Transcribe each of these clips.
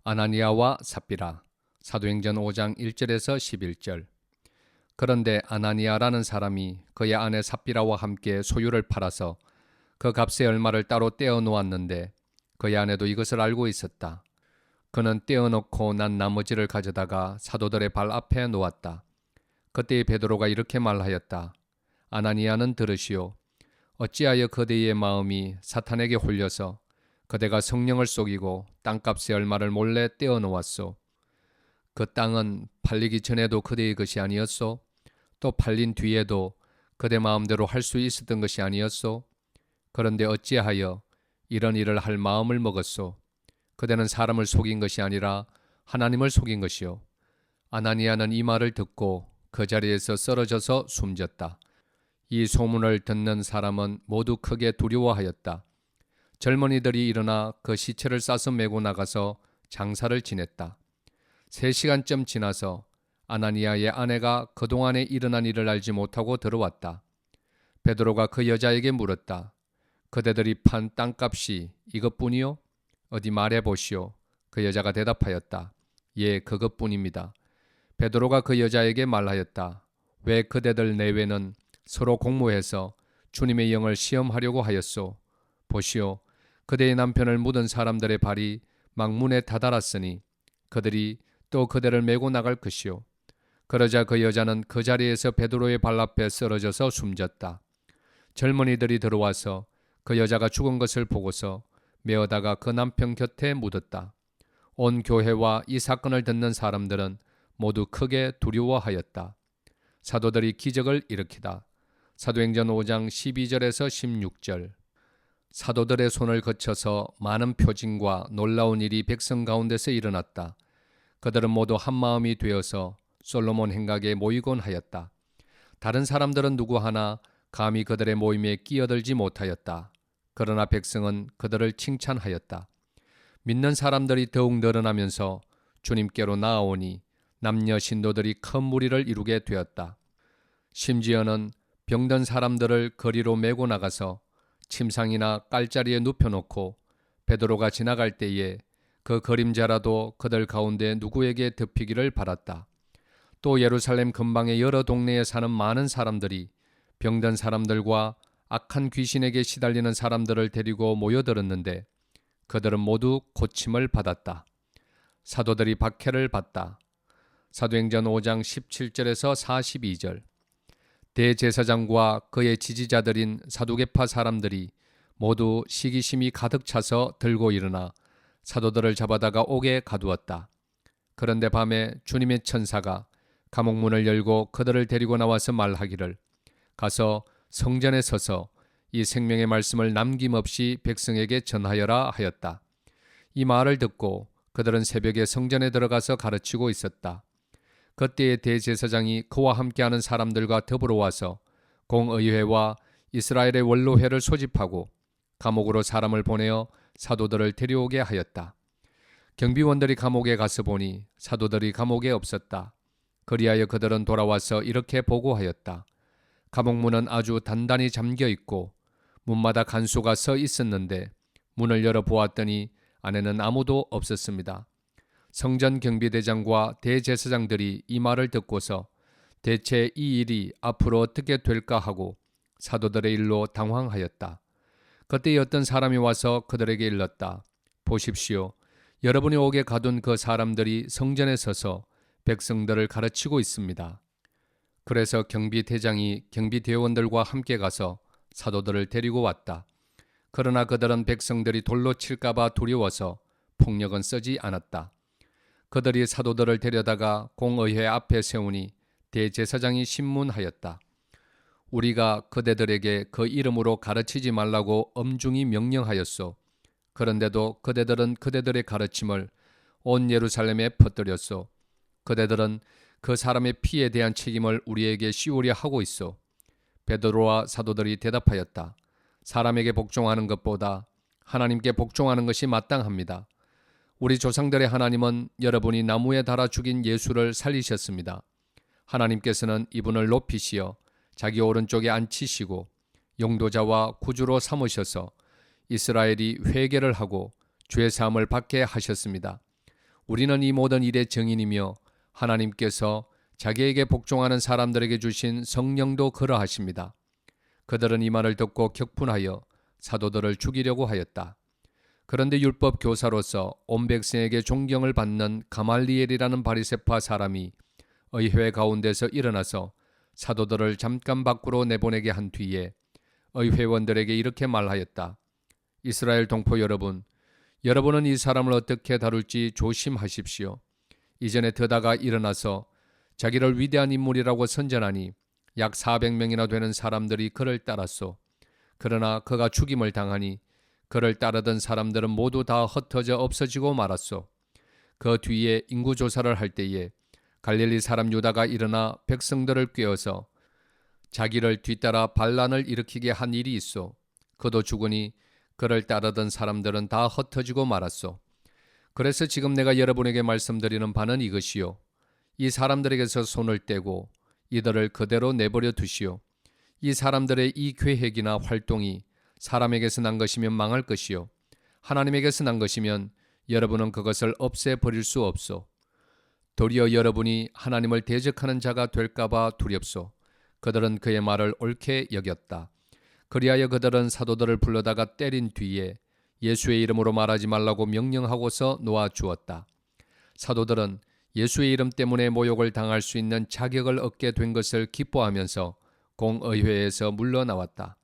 아나니아와 삽비라. 사도행전 5장 1절에서 11절. 그런데 아나니아라는 사람이 그의 아내 삽비라와 함께 소유를 팔아서 그 값의 얼마를 따로 떼어 놓았는데 그의 아내도 이것을 알고 있었다. 그는 떼어놓고 난 나머지를 가져다가 사도들의 발 앞에 놓았다. 그때 베드로가 이렇게 말하였다. 아나니아는 들으시오. 어찌하여 그대의 마음이 사탄에게 홀려서 그대가 성령을 속이고 땅값의 얼마를 몰래 떼어 놓았소. 그 땅은 팔리기 전에도 그대의 것이 아니었소. 또 팔린 뒤에도 그대 마음대로 할 수 있었던 것이 아니었소. 그런데 어찌하여 이런 일을 할 마음을 먹었소. 그대는 사람을 속인 것이 아니라 하나님을 속인 것이요. 아나니아는 이 말을 듣고 그 자리에서 쓰러져서 숨졌다. 이 소문을 듣는 사람은 모두 크게 두려워하였다. 젊은이들이 일어나 그 시체를 싸서 메고 나가서 장사를 지냈다. 3시간쯤 지나서 아나니아의 아내가 그동안에 일어난 일을 알지 못하고 들어왔다. 베드로가 그 여자에게 물었다. 그대들이 판 땅값이 이것뿐이요? 어디 말해보시오. 그 여자가 대답하였다. 예, 그것뿐입니다. 베드로가 그 여자에게 말하였다. 왜 그대들 내외는 서로 공모해서 주님의 영을 시험하려고 하였소? 보시오. 그대의 남편을 묻은 사람들의 발이 막 문에 다다랐으니 그들이 또 그대를 메고 나갈 것이오. 그러자 그 여자는 그 자리에서 베드로의 발 앞에 쓰러져서 숨졌다. 젊은이들이 들어와서 그 여자가 죽은 것을 보고서 메어다가 그 남편 곁에 묻었다. 온 교회와 이 사건을 듣는 사람들은 모두 크게 두려워하였다. 사도들이 기적을 일으키다. 사도행전 5장 12절에서 16절. 사도들의 손을 거쳐서 많은 표징과 놀라운 일이 백성 가운데서 일어났다. 그들은 모두 한마음이 되어서 솔로몬 행각에 모이곤 하였다. 다른 사람들은 누구 하나 감히 그들의 모임에 끼어들지 못하였다. 그러나 백성은 그들을 칭찬하였다. 믿는 사람들이 더욱 늘어나면서 주님께로 나아오니 남녀 신도들이 큰 무리를 이루게 되었다. 심지어는 병든 사람들을 거리로 메고 나가서 침상이나 깔자리에 눕혀놓고 베드로가 지나갈 때에 그 그림자라도 그들 가운데 누구에게 덮이기를 바랐다. 또 예루살렘 근방의 여러 동네에 사는 많은 사람들이 병든 사람들과 악한 귀신에게 시달리는 사람들을 데리고 모여들었는데 그들은 모두 고침을 받았다. 사도들이 박해를 받다. 사도행전 5장 17절에서 42절. 대제사장과 그의 지지자들인 사두개파 사람들이 모두 시기심이 가득 차서 들고 일어나 사도들을 잡아다가 옥에 가두었다. 그런데 밤에 주님의 천사가 감옥문을 열고 그들을 데리고 나와서 말하기를 가서 성전에 서서 이 생명의 말씀을 남김없이 백성에게 전하여라 하였다. 이 말을 듣고 그들은 새벽에 성전에 들어가서 가르치고 있었다. 그때의 대제사장이 그와 함께하는 사람들과 더불어 와서 공의회와 이스라엘의 원로회를 소집하고 감옥으로 사람을 보내어 사도들을 데려오게 하였다. 경비원들이 감옥에 가서 보니 사도들이 감옥에 없었다. 그리하여 그들은 돌아와서 이렇게 보고하였다. 감옥문은 아주 단단히 잠겨 있고 문마다 간수가 서 있었는데 문을 열어 보았더니 안에는 아무도 없었습니다. 성전 경비대장과 대제사장들이 이 말을 듣고서 대체 이 일이 앞으로 어떻게 될까 하고 사도들의 일로 당황하였다. 그때 어떤 사람이 와서 그들에게 일렀다. 보십시오. 여러분이 옥에 가둔 그 사람들이 성전에 서서 백성들을 가르치고 있습니다. 그래서 경비대장이 경비대원들과 함께 가서 사도들을 데리고 왔다. 그러나 그들은 백성들이 돌로 칠까봐 두려워서 폭력은 쓰지 않았다. 그들이 사도들을 데려다가 공의회 앞에 세우니 대제사장이 신문하였다. 우리가 그대들에게 그 이름으로 가르치지 말라고 엄중히 명령하였소. 그런데도 그대들은 그대들의 가르침을 온 예루살렘에 퍼뜨렸소. 그대들은 그 사람의 피에 대한 책임을 우리에게 씌우려 하고 있소. 베드로와 사도들이 대답하였다. 사람에게 복종하는 것보다 하나님께 복종하는 것이 마땅합니다. 우리 조상들의 하나님은 여러분이 나무에 달아 죽인 예수를 살리셨습니다. 하나님께서는 이분을 높이시어 자기 오른쪽에 앉히시고 용도자와 구주로 삼으셔서 이스라엘이 회개를 하고 죄 사함을 받게 하셨습니다. 우리는 이 모든 일의 증인이며 하나님께서 자기에게 복종하는 사람들에게 주신 성령도 그러하십니다. 그들은 이 말을 듣고 격분하여 사도들을 죽이려고 하였다. 그런데 율법 교사로서 온 백성에게 존경을 받는 가말리엘이라는 바리새파 사람이 의회 가운데서 일어나서 사도들을 잠깐 밖으로 내보내게 한 뒤에 의회원들에게 이렇게 말하였다. 이스라엘 동포 여러분, 여러분은 이 사람을 어떻게 다룰지 조심하십시오. 이전에 드다가 일어나서 자기를 위대한 인물이라고 선전하니 약 400명이나 되는 사람들이 그를 따랐소. 그러나 그가 죽임을 당하니 그를 따르던 사람들은 모두 다 흩어져 없어지고 말았소. 그 뒤에 인구조사를 할 때에 갈릴리 사람 유다가 일어나 백성들을 꾀어서 자기를 뒤따라 반란을 일으키게 한 일이 있소. 그도 죽으니 그를 따르던 사람들은 다 흩어지고 말았소. 그래서 지금 내가 여러분에게 말씀드리는 바는 이것이요. 이 사람들에게서 손을 떼고 이들을 그대로 내버려 두시오. 이 사람들의 이 계획이나 활동이 사람에게서 난 것이면 망할 것이요. 하나님에게서 난 것이면 여러분은 그것을 없애버릴 수 없소. 도리어 여러분이 하나님을 대적하는 자가 될까봐 두렵소. 그들은 그의 말을 옳게 여겼다. 그리하여 그들은 사도들을 불러다가 때린 뒤에 예수의 이름으로 말하지 말라고 명령하고서 놓아주었다. 사도들은 예수의 이름 때문에 모욕을 당할 수 있는 자격을 얻게 된 것을 기뻐하면서 공의회에서 물러나왔다.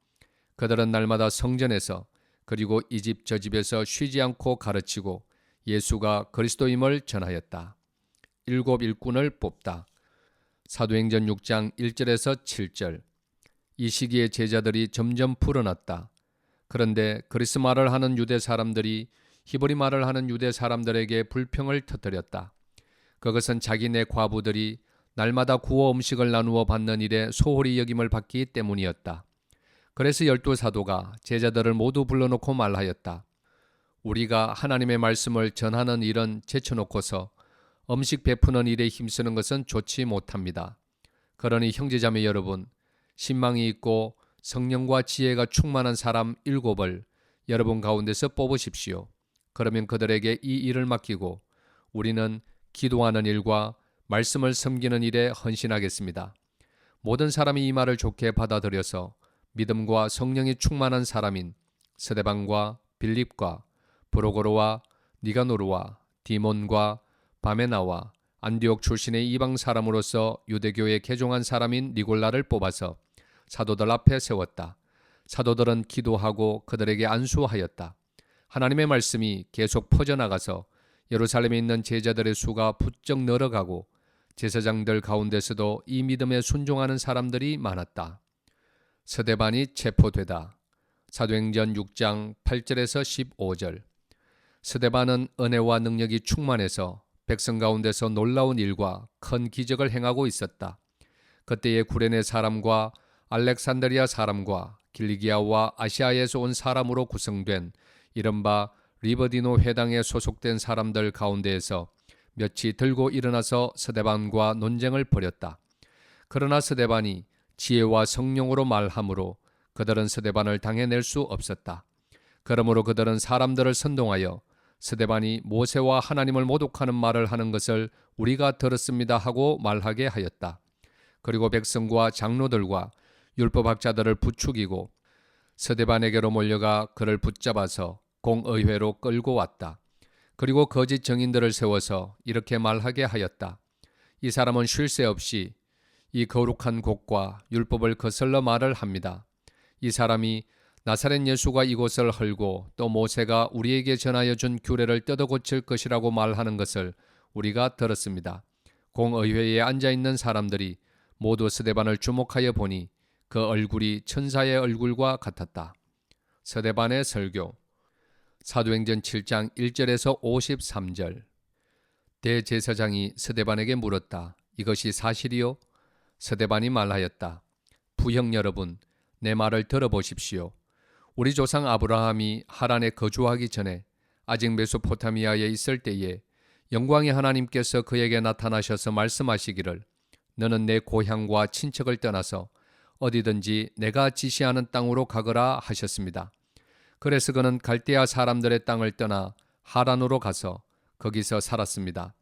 그들은 날마다 성전에서 그리고 이 집 저 집에서 쉬지 않고 가르치고 예수가 그리스도임을 전하였다. 일곱 일꾼을 뽑다. 사도행전 6장 1절에서 7절. 이 시기에 제자들이 점점 불어났다. 그런데 그리스 말을 하는 유대 사람들이 히브리 말을 하는 유대 사람들에게 불평을 터뜨렸다. 그것은 자기네 과부들이 날마다 구워 음식을 나누어 받는 일에 소홀히 여김을 받기 때문이었다. 그래서 12사도가 제자들을 모두 불러놓고 말하였다. 우리가 하나님의 말씀을 전하는 일은 제쳐놓고서 음식 베푸는 일에 힘쓰는 것은 좋지 못합니다. 그러니 형제자매 여러분, 신망이 있고 성령과 지혜가 충만한 사람 7을 여러분 가운데서 뽑으십시오. 그러면 그들에게 이 일을 맡기고 우리는 기도하는 일과 말씀을 섬기는 일에 헌신하겠습니다. 모든 사람이 이 말을 좋게 받아들여서 믿음과 성령이 충만한 사람인 스데반과 빌립과 브로고로와 니가노르와 디몬과 바메나와 안디옥 출신의 이방 사람으로서 유대교에 개종한 사람인 니골라를 뽑아서 사도들 앞에 세웠다. 사도들은 기도하고 그들에게 안수하였다. 하나님의 말씀이 계속 퍼져나가서 예루살렘에 있는 제자들의 수가 부쩍 늘어가고 제사장들 가운데서도 이 믿음에 순종하는 사람들이 많았다. 스데반이 체포되다. 사도행전 6장 8절에서 15절. 스데반은 은혜와 능력이 충만해서 백성 가운데서 놀라운 일과 큰 기적을 행하고 있었다. 그때의 구레네 사람과 알렉산드리아 사람과 길리기아와 아시아에서 온 사람으로 구성된 이른바 리버디노 회당에 소속된 사람들 가운데에서 몇이 들고 일어나서 스데반과 논쟁을 벌였다. 그러나 스데반이 지혜와 성령으로 말하므로 그들은 스데반을 당해낼 수 없었다. 그러므로 그들은 사람들을 선동하여 스데반이 모세와 하나님을 모독하는 말을 하는 것을 우리가 들었습니다 하고 말하게 하였다. 그리고 백성과 장로들과 율법학자들을 부추기고 스데반에게로 몰려가 그를 붙잡아서 공의회로 끌고 왔다. 그리고 거짓 증인들을 세워서 이렇게 말하게 하였다. 이 사람은 쉴 새 없이 이 거룩한 곳과 율법을 거슬러 말을 합니다. 이 사람이 나사렛 예수가 이곳을 헐고 또 모세가 우리에게 전하여 준 규례를 뜯어 고칠 것이라고 말하는 것을 우리가 들었습니다. 공의회에 앉아있는 사람들이 모두 스데반을 주목하여 보니 그 얼굴이 천사의 얼굴과 같았다. 스데반의 설교. 사도행전 7장 1절에서 53절. 대제사장이 스데반에게 물었다. 이것이 사실이요? 스데반이 말하였다. 부형 여러분, 내 말을 들어보십시오. 우리 조상 아브라함이 하란에 거주하기 전에 아직 메소포타미아에 있을 때에 영광의 하나님께서 그에게 나타나셔서 말씀하시기를 너는 내 고향과 친척을 떠나서 어디든지 내가 지시하는 땅으로 가거라 하셨습니다. 그래서 그는 갈대아 사람들의 땅을 떠나 하란으로 가서 거기서 살았습니다.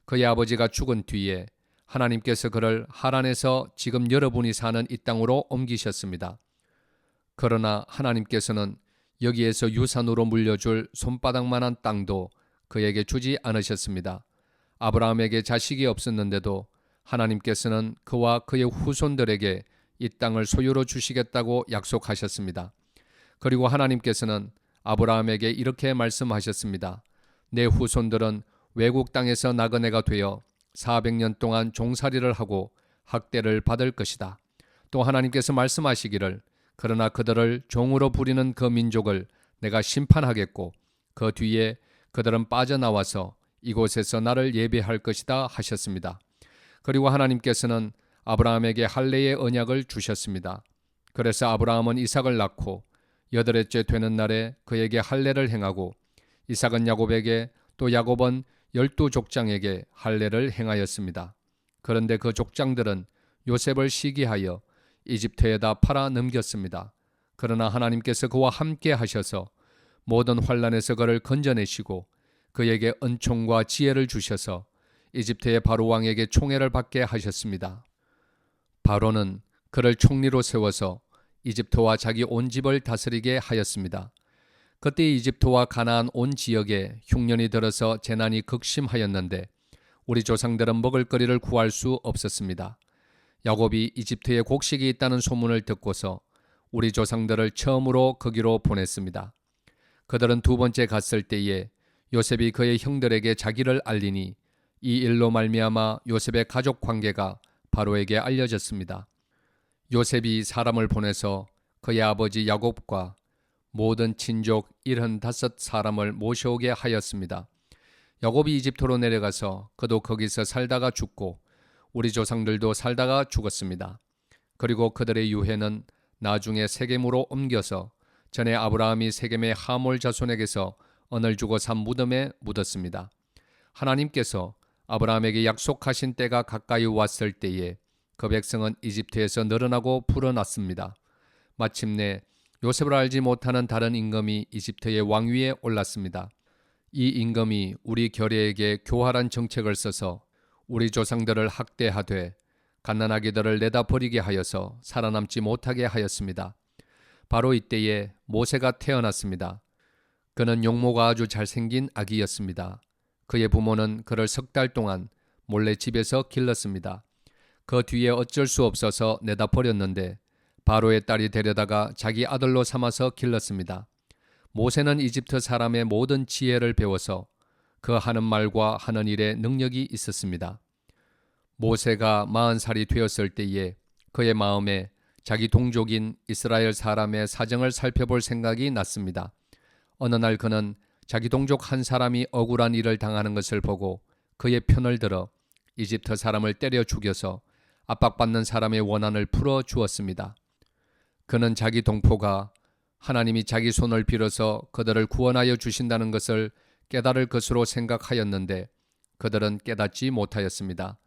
그의 아버지가 죽은 뒤에 하나님께서 그를 하란에서 지금 여러분이 사는 이 땅으로 옮기셨습니다. 그러나 하나님께서는 여기에서 유산으로 물려줄 손바닥만한 땅도 그에게 주지 않으셨습니다. 아브라함에게 자식이 없었는데도 하나님께서는 그와 그의 후손들에게 이 땅을 소유로 주시겠다고 약속하셨습니다. 그리고 하나님께서는 아브라함에게 이렇게 말씀하셨습니다. 내 후손들은 외국 땅에서 나그네가 되어 400년 동안 종살이를 하고 학대를 받을 것이다. 또 하나님께서 말씀하시기를 그러나 그들을 종으로 부리는 그 민족을 내가 심판하겠고 그 뒤에 그들은 빠져나와서 이곳에서 나를 예배할 것이다 하셨습니다. 그리고 하나님께서는 아브라함에게 할례의 언약을 주셨습니다. 그래서 아브라함은 이삭을 낳고 8회째 되는 날에 그에게 할례를 행하고 이삭은 야곱에게 또 야곱은 12족장에게 할례를 행하였습니다. 그런데 그 족장들은 요셉을 시기하여 이집트에다 팔아 넘겼습니다. 그러나 하나님께서 그와 함께 하셔서 모든 환난에서 그를 건져내시고 그에게 은총과 지혜를 주셔서 이집트의 바로 왕에게 총애를 받게 하셨습니다. 바로는 그를 총리로 세워서 이집트와 자기 온 집을 다스리게 하였습니다. 그때 이집트와 가나안 온 지역에 흉년이 들어서 재난이 극심하였는데 우리 조상들은 먹을거리를 구할 수 없었습니다. 야곱이 이집트에 곡식이 있다는 소문을 듣고서 우리 조상들을 처음으로 거기로 보냈습니다. 그들은 두 번째 갔을 때에 요셉이 그의 형들에게 자기를 알리니 이 일로 말미암아 요셉의 가족 관계가 바로에게 알려졌습니다. 요셉이 사람을 보내서 그의 아버지 야곱과 모든 친족 75사람을 모셔오게 하였습니다. 야곱이 이집트로 내려가서 그도 거기서 살다가 죽고 우리 조상들도 살다가 죽었습니다. 그리고 그들의 유해는 나중에 세겜으로 옮겨서 전에 아브라함이 세겜의 하몰 자손에게서 언을 주고 산 무덤에 묻었습니다. 하나님께서 아브라함에게 약속하신 때가 가까이 왔을 때에 그 백성은 이집트에서 늘어나고 불어났습니다. 마침내 요셉을 알지 못하는 다른 임금이 이집트의 왕위에 올랐습니다. 이 임금이 우리 결의에게 교활한 정책을 써서 우리 조상들을 학대하되 갓난아기들을 내다 버리게 하여서 살아남지 못하게 하였습니다. 바로 이때에 모세가 태어났습니다. 그는 용모가 아주 잘생긴 아기였습니다. 그의 부모는 그를 3달 동안 몰래 집에서 길렀습니다. 그 뒤에 어쩔 수 없어서 내다 버렸는데 바로의 딸이 데려다가 자기 아들로 삼아서 길렀습니다. 모세는 이집트 사람의 모든 지혜를 배워서 그 하는 말과 하는 일에 능력이 있었습니다. 모세가 40살이 되었을 때에 그의 마음에 자기 동족인 이스라엘 사람의 사정을 살펴볼 생각이 났습니다. 어느 날 그는 자기 동족 한 사람이 억울한 일을 당하는 것을 보고 그의 편을 들어 이집트 사람을 때려 죽여서 압박받는 사람의 원한을 풀어 주었습니다. 그는 자기 동포가 하나님이 자기 손을 빌어서 그들을 구원하여 주신다는 것을 깨달을 것으로 생각하였는데 그들은 깨닫지 못하였습니다.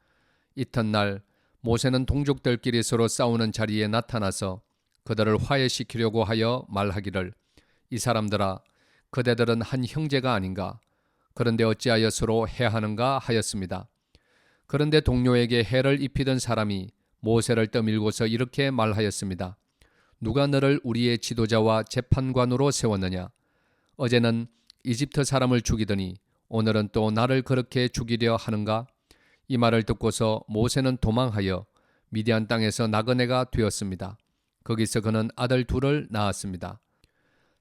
이튿날 모세는 동족들끼리 서로 싸우는 자리에 나타나서 그들을 화해시키려고 하여 말하기를 이 사람들아 그대들은 한 형제가 아닌가 그런데 어찌하여 서로 해하는가 하였습니다. 그런데 동료에게 해를 입히던 사람이 모세를 떠밀고서 이렇게 말하였습니다. 누가 너를 우리의 지도자와 재판관으로 세웠느냐? 어제는 이집트 사람을 죽이더니 오늘은 또 나를 그렇게 죽이려 하는가? 이 말을 듣고서 모세는 도망하여 미디안 땅에서 나그네가 되었습니다. 거기서 그는 아들 둘을 낳았습니다.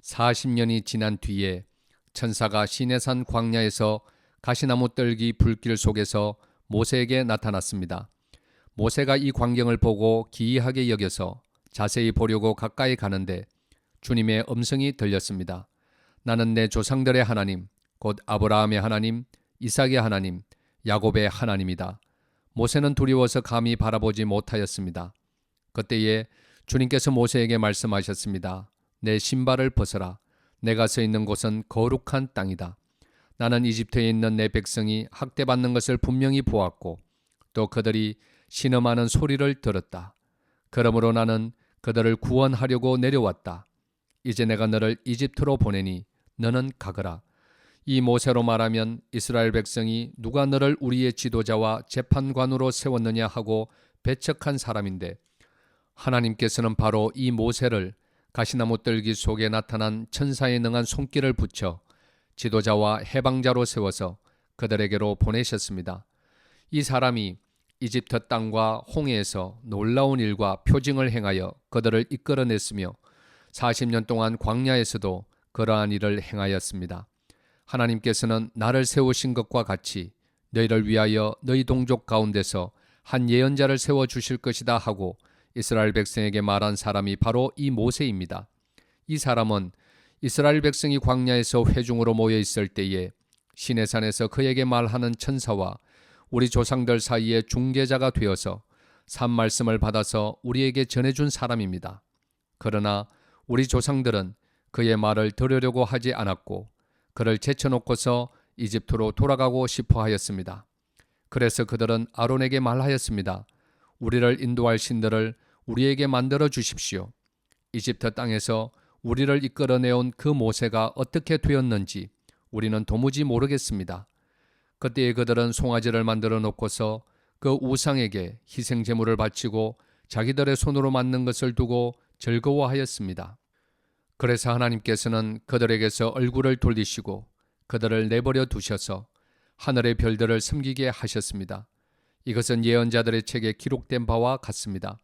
40년이 지난 뒤에 천사가 시내산 광야에서 가시나무 떨기 불길 속에서 모세에게 나타났습니다. 모세가 이 광경을 보고 기이하게 여겨서 자세히 보려고 가까이 가는데 주님의 음성이 들렸습니다. 나는 내 조상들의 하나님, 곧 아브라함의 하나님, 이삭의 하나님, 야곱의 하나님이다. 모세는 두려워서 감히 바라보지 못하였습니다. 그때에 주님께서 모세에게 말씀하셨습니다. 내 신발을 벗어라. 내가 서 있는 곳은 거룩한 땅이다. 나는 이집트에 있는 내 백성이 학대받는 것을 분명히 보았고 또 그들이 신음하는 소리를 들었다. 그러므로 나는 그들을 구원하려고 내려왔다. 이제 내가 너를 이집트로 보내니 너는 가거라. 이 모세로 말하면 이스라엘 백성이 누가 너를 우리의 지도자와 재판관으로 세웠느냐 하고 배척한 사람인데, 하나님께서는 바로 이 모세를 가시나무 뜰기 속에 나타난 천사에 능한 손길을 붙여 지도자와 해방자로 세워서 그들에게로 보내셨습니다. 이 사람이 이집트 땅과 홍해에서 놀라운 일과 표징을 행하여 그들을 이끌어냈으며 40년 동안 광야에서도 그러한 일을 행하였습니다. 하나님께서는 나를 세우신 것과 같이 너희를 위하여 너희 동족 가운데서 한 예언자를 세워주실 것이다 하고 이스라엘 백성에게 말한 사람이 바로 이 모세입니다. 이 사람은 이스라엘 백성이 광야에서 회중으로 모여 있을 때에 시내산에서 그에게 말하는 천사와 우리 조상들 사이에 중개자가 되어서 산 말씀을 받아서 우리에게 전해준 사람입니다. 그러나 우리 조상들은 그의 말을 들으려고 하지 않았고 그를 제쳐놓고서 이집트로 돌아가고 싶어 하였습니다. 그래서 그들은 아론에게 말하였습니다. 우리를 인도할 신들을 우리에게 만들어 주십시오. 이집트 땅에서 우리를 이끌어내온 그 모세가 어떻게 되었는지 우리는 도무지 모르겠습니다. 그때에 그들은 송아지를 만들어 놓고서 그 우상에게 희생 제물을 바치고 자기들의 손으로 만든 것을 두고 즐거워하였습니다. 그래서 하나님께서는 그들에게서 얼굴을 돌리시고 그들을 내버려 두셔서 하늘의 별들을 섬기게 하셨습니다. 이것은 예언자들의 책에 기록된 바와 같습니다.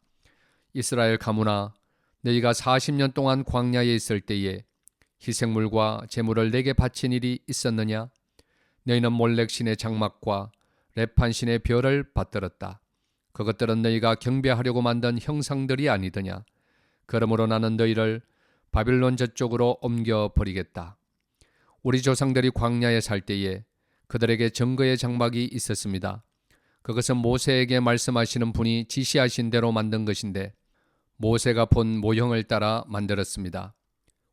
이스라엘 가문아, 너희가 40년 동안 광야에 있을 때에 희생물과 제물을 내게 바친 일이 있었느냐? 너희는 몰렉 신의 장막과 레판 신의 별을 받들었다. 그것들은 너희가 경배하려고 만든 형상들이 아니더냐? 그러므로 나는 너희를 바빌론 저쪽으로 옮겨버리겠다. 우리 조상들이 광야에 살 때에 그들에게 증거의 장막이 있었습니다. 그것은 모세에게 말씀하시는 분이 지시하신 대로 만든 것인데 모세가 본 모형을 따라 만들었습니다.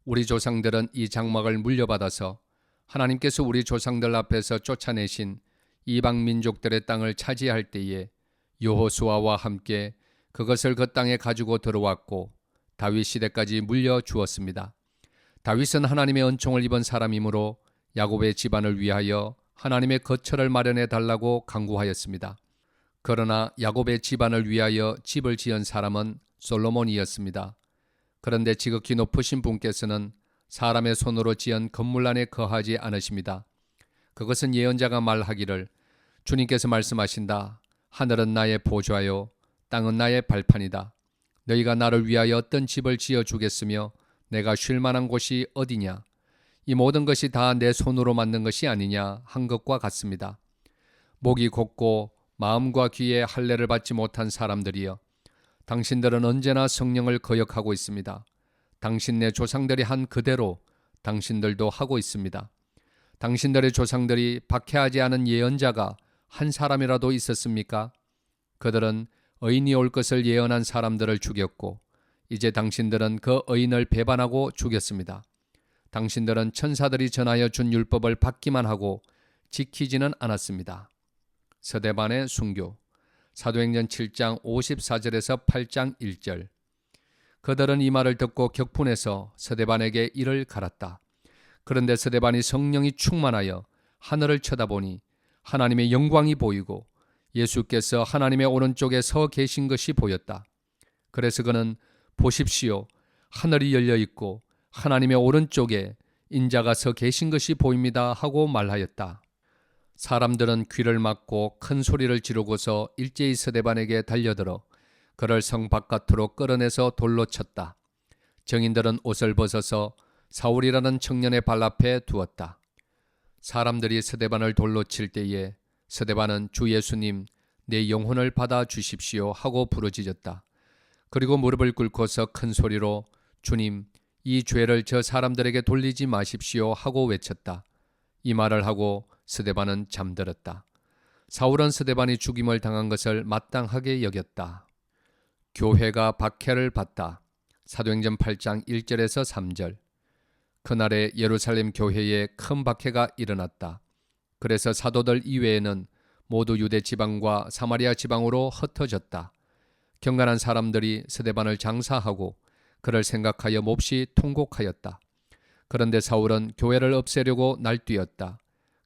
우리 조상들은 이 장막을 물려받아서 하나님께서 우리 조상들 앞에서 쫓아내신 이방 민족들의 땅을 차지할 때에 여호수아와 함께 그것을 그 땅에 가지고 들어왔고 다윗 시대까지 물려주었습니다. 다윗은 하나님의 은총을 입은 사람이므로 야곱의 집안을 위하여 하나님의 거처를 마련해 달라고 간구하였습니다. 그러나 야곱의 집안을 위하여 집을 지은 사람은 솔로몬이었습니다. 그런데 지극히 높으신 분께서는 사람의 손으로 지은 건물 안에 거하지 않으십니다. 그것은 예언자가 말하기를 주님께서 말씀하신다. 하늘은 나의 보좌요 땅은 나의 발판이다. 너희가 나를 위하여 어떤 집을 지어주겠으며 내가 쉴 만한 곳이 어디냐. 이 모든 것이 다 내 손으로 만든 것이 아니냐 한 것과 같습니다. 목이 곧고 마음과 귀에 할례를 받지 못한 사람들이여, 당신들은 언제나 성령을 거역하고 있습니다. 당신네 조상들이 한 그대로 당신들도 하고 있습니다. 당신들의 조상들이 박해하지 않은 예언자가 한 사람이라도 있었습니까? 그들은 의인이 올 것을 예언한 사람들을 죽였고 이제 당신들은 그 의인을 배반하고 죽였습니다. 당신들은 천사들이 전하여 준 율법을 받기만 하고 지키지는 않았습니다. 서대반의 순교. 사도행전 7장 54절에서 8장 1절. 그들은 이 말을 듣고 격분해서 서대반에게 이를 갈았다. 그런데 서대반이 성령이 충만하여 하늘을 쳐다보니 하나님의 영광이 보이고 예수께서 하나님의 오른쪽에 서 계신 것이 보였다. 그래서 그는 보십시오, 하늘이 열려 있고 하나님의 오른쪽에 인자가 서 계신 것이 보입니다 하고 말하였다. 사람들은 귀를 막고 큰 소리를 지르고서 일제히 서대반에게 달려들어 그를 성 바깥으로 끌어내서 돌로 쳤다. 정인들은 옷을 벗어서 사울이라는 청년의 발 앞에 두었다. 사람들이 서대반을 돌로 칠 때에 서대반은 주 예수님, 내 영혼을 받아 주십시오 하고 부르짖었다. 그리고 무릎을 꿇고서 큰 소리로 주님, 이 죄를 저 사람들에게 돌리지 마십시오 하고 외쳤다. 이 말을 하고 스데반은 잠들었다. 사울은 스데반이 죽임을 당한 것을 마땅하게 여겼다. 교회가 박해를 받다. 사도행전 8장 1절에서 3절. 그날에 예루살렘 교회에 큰 박해가 일어났다. 그래서 사도들 이외에는 모두 유대 지방과 사마리아 지방으로 흩어졌다. 경건한 사람들이 스데반을 장사하고 그를 생각하여 몹시 통곡하였다. 그런데 사울은 교회를 없애려고 날뛰었다.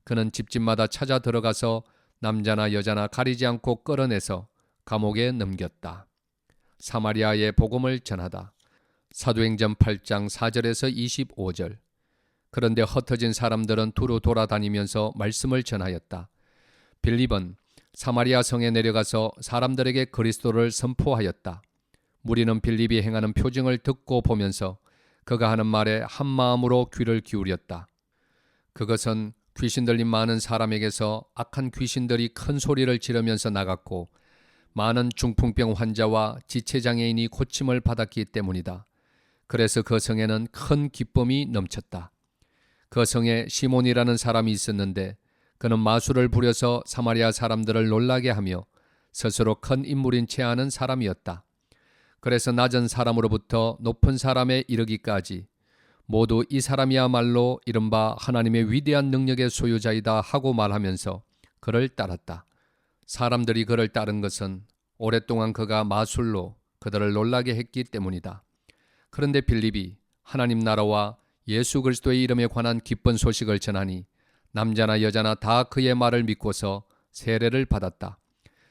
그는 집집마다 찾아 들어가서 남자나 여자나 가리지 않고 끌어내서 감옥에 넘겼다. 사마리아에 복음을 전하다. 사도행전 8장 4절에서 25절. 그런데 흩어진 사람들은 두루 돌아다니면서 말씀을 전하였다. 빌립은 사마리아 성에 내려가서 사람들에게 그리스도를 선포하였다. 무리는 빌립이 행하는 표징을 듣고 보면서 그가 하는 말에 한 마음으로 귀를 기울였다. 그것은 귀신 들린 많은 사람에게서 악한 귀신들이 큰 소리를 지르면서 나갔고 많은 중풍병 환자와 지체장애인이 고침을 받았기 때문이다. 그래서 그 성에는 큰 기쁨이 넘쳤다. 그 성에 시몬이라는 사람이 있었는데 그는 마술을 부려서 사마리아 사람들을 놀라게 하며 스스로 큰 인물인 채 하는 사람이었다. 그래서 낮은 사람으로부터 높은 사람에 이르기까지 모두 이 사람이야말로 이른바 하나님의 위대한 능력의 소유자이다 하고 말하면서 그를 따랐다. 사람들이 그를 따른 것은 오랫동안 그가 마술로 그들을 놀라게 했기 때문이다. 그런데 빌립이 하나님 나라와 예수 그리스도의 이름에 관한 기쁜 소식을 전하니 남자나 여자나 다 그의 말을 믿고서 세례를 받았다.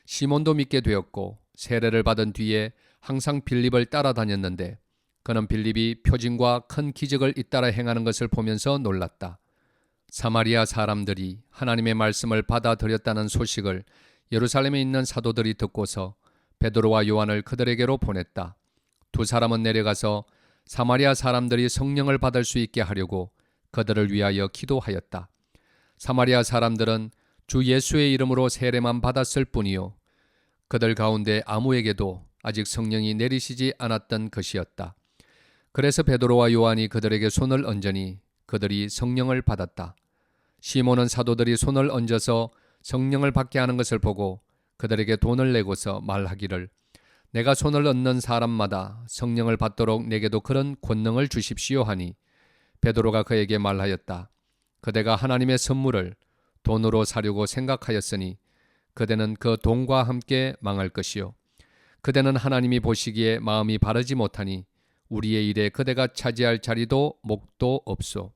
시몬도 믿게 되었고 세례를 받은 뒤에 항상 빌립을 따라다녔는데 그는 빌립이 표징과 큰 기적을 잇따라 행하는 것을 보면서 놀랐다. 사마리아 사람들이 하나님의 말씀을 받아들였다는 소식을 예루살렘에 있는 사도들이 듣고서 베드로와 요한을 그들에게로 보냈다. 두 사람은 내려가서 사마리아 사람들이 성령을 받을 수 있게 하려고 그들을 위하여 기도하였다. 사마리아 사람들은 주 예수의 이름으로 세례만 받았을 뿐이요 그들 가운데 아무에게도 아직 성령이 내리시지 않았던 것이었다. 그래서 베드로와 요한이 그들에게 손을 얹으니 그들이 성령을 받았다. 시몬은 사도들이 손을 얹어서 성령을 받게 하는 것을 보고 그들에게 돈을 내고서 말하기를 내가 손을 얹는 사람마다 성령을 받도록 내게도 그런 권능을 주십시오 하니 베드로가 그에게 말하였다. 그대가 하나님의 선물을 돈으로 사려고 생각하였으니 그대는 그 돈과 함께 망할 것이요 그대는 하나님이 보시기에 마음이 바르지 못하니 우리의 일에 그대가 차지할 자리도 목도 없소.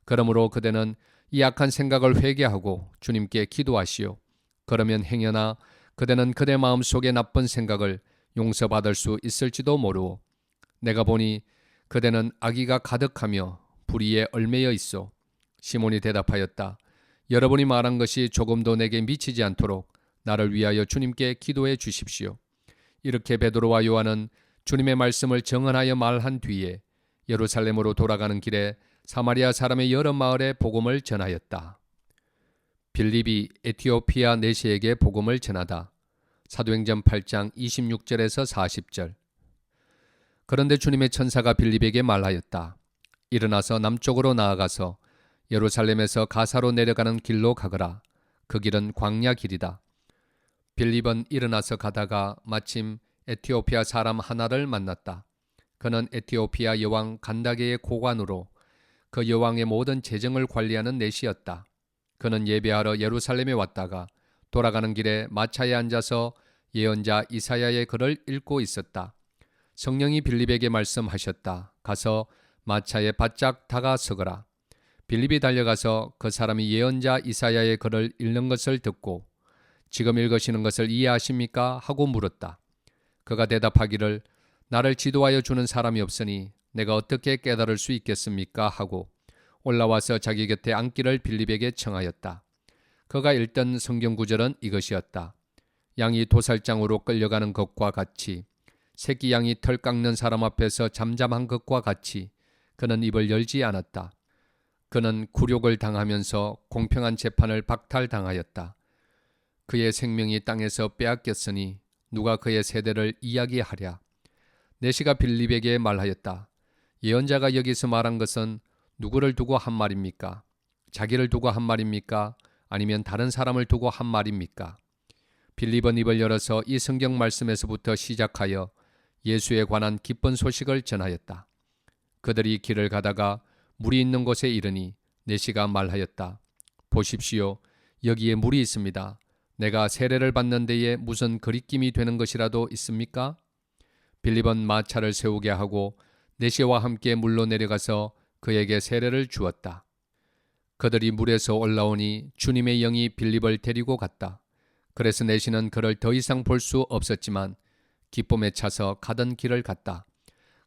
그러므로 그대는 이 악한 생각을 회개하고 주님께 기도하시오. 그러면 행여나 그대는 그대 마음속에 나쁜 생각을 용서받을 수 있을지도 모르오. 내가 보니 그대는 악의가 가득하며 불의에 얽매여 있소. 시몬이 대답하였다. 여러분이 말한 것이 조금도 내게 미치지 않도록 나를 위하여 주님께 기도해 주십시오. 이렇게 베드로와 요한은 주님의 말씀을 정언하여 말한 뒤에 예루살렘으로 돌아가는 길에 사마리아 사람의 여러 마을에 복음을 전하였다. 빌립이 에티오피아 내시에게 복음을 전하다. 사도행전 8장 26절에서 40절. 그런데 주님의 천사가 빌립에게 말하였다. 일어나서 남쪽으로 나아가서 예루살렘에서 가사로 내려가는 길로 가거라. 그 길은 광야 길이다. 빌립은 일어나서 가다가 마침 에티오피아 사람 하나를 만났다. 그는 에티오피아 여왕 간다게의 고관으로 그 여왕의 모든 재정을 관리하는 내시였다. 그는 예배하러 예루살렘에 왔다가 돌아가는 길에 마차에 앉아서 예언자 이사야의 글을 읽고 있었다. 성령이 빌립에게 말씀하셨다. 가서 마차에 바짝 다가서거라. 빌립이 달려가서 그 사람이 예언자 이사야의 글을 읽는 것을 듣고 지금 읽으시는 것을 이해하십니까? 하고 물었다. 그가 대답하기를 나를 지도하여 주는 사람이 없으니 내가 어떻게 깨달을 수 있겠습니까? 하고 올라와서 자기 곁에 앉기를 빌립에게 청하였다. 그가 읽던 성경 구절은 이것이었다. 양이 도살장으로 끌려가는 것과 같이 새끼 양이 털 깎는 사람 앞에서 잠잠한 것과 같이 그는 입을 열지 않았다. 그는 굴욕을 당하면서 공평한 재판을 박탈당하였다. 그의 생명이 땅에서 빼앗겼으니 누가 그의 세대를 이야기하랴. 내시가 빌립에게 말하였다. 예언자가 여기서 말한 것은 누구를 두고 한 말입니까? 자기를 두고 한 말입니까? 아니면 다른 사람을 두고 한 말입니까? 빌립은 입을 열어서 이 성경 말씀에서부터 시작하여 예수에 관한 기쁜 소식을 전하였다. 그들이 길을 가다가 물이 있는 곳에 이르니 내시가 말하였다. 보십시오. 여기에 물이 있습니다. 내가 세례를 받는 데에 무슨 거리낌이 되는 것이라도 있습니까? 빌립은 마차를 세우게 하고 내시와 함께 물로 내려가서 그에게 세례를 주었다. 그들이 물에서 올라오니 주님의 영이 빌립을 데리고 갔다. 그래서 내시는 그를 더 이상 볼 수 없었지만 기쁨에 차서 가던 길을 갔다.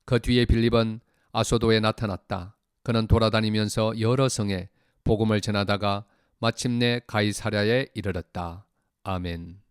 그 뒤에 빌립은 아소도에 나타났다. 그는 돌아다니면서 여러 성에 복음을 전하다가 마침내 가이사랴에 이르렀다. 아멘.